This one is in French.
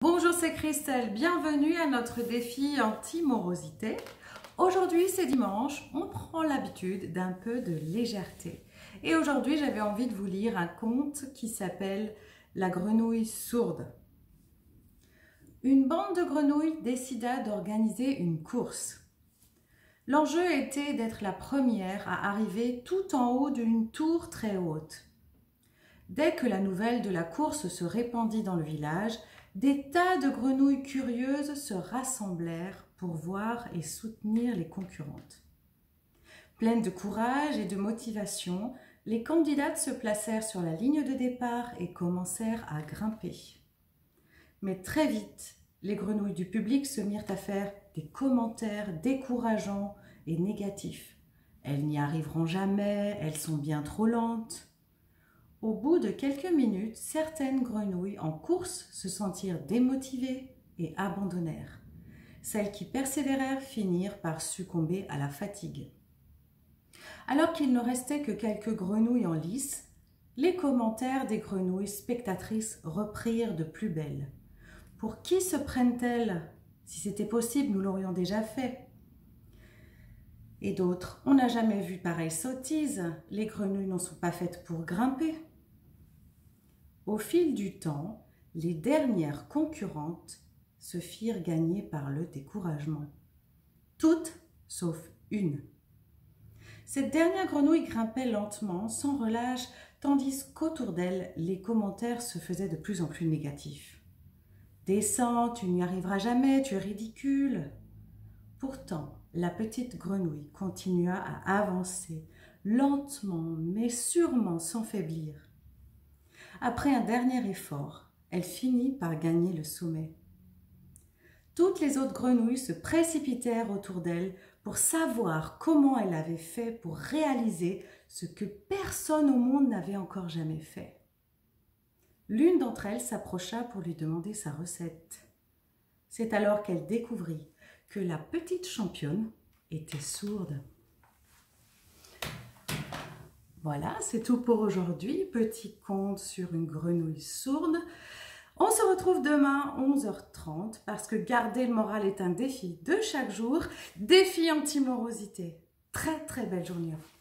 Bonjour, c'est Christelle, bienvenue à notre défi anti-morosité. Aujourd'hui c'est dimanche, on prend l'habitude d'un peu de légèreté. Et aujourd'hui j'avais envie de vous lire un conte qui s'appelle La grenouille sourde. Une bande de grenouilles décida d'organiser une course. L'enjeu était d'être la première à arriver tout en haut d'une tour très haute. Dès que la nouvelle de la course se répandit dans le village, des tas de grenouilles curieuses se rassemblèrent pour voir et soutenir les concurrentes. Pleines de courage et de motivation, les candidates se placèrent sur la ligne de départ et commencèrent à grimper. Mais très vite, les grenouilles du public se mirent à faire des commentaires décourageants et négatifs. Elles n'y arriveront jamais, elles sont bien trop lentes. Au bout de quelques minutes, certaines grenouilles en course se sentirent démotivées et abandonnèrent. Celles qui persévérèrent finirent par succomber à la fatigue. Alors qu'il ne restait que quelques grenouilles en lice, les commentaires des grenouilles spectatrices reprirent de plus belle. Pour qui se prennent-elles? Si c'était possible, nous l'aurions déjà fait. Et d'autres, on n'a jamais vu pareille sottise, les grenouilles n'en sont pas faites pour grimper. Au fil du temps, les dernières concurrentes se firent gagner par le découragement. Toutes sauf une. Cette dernière grenouille grimpait lentement, sans relâche, tandis qu'autour d'elle, les commentaires se faisaient de plus en plus négatifs. « Descends, tu n'y arriveras jamais, tu es ridicule !» Pourtant, la petite grenouille continua à avancer, lentement mais sûrement sans faiblir. Après un dernier effort, elle finit par gagner le sommet. Toutes les autres grenouilles se précipitèrent autour d'elle pour savoir comment elle avait fait pour réaliser ce que personne au monde n'avait encore jamais fait. L'une d'entre elles s'approcha pour lui demander sa recette. C'est alors qu'elle découvrit que la petite championne était sourde. Voilà, c'est tout pour aujourd'hui. Petit conte sur une grenouille sourde. On se retrouve demain 11h30 parce que garder le moral est un défi de chaque jour. Défi anti-morosité. Très très belle journée à vous.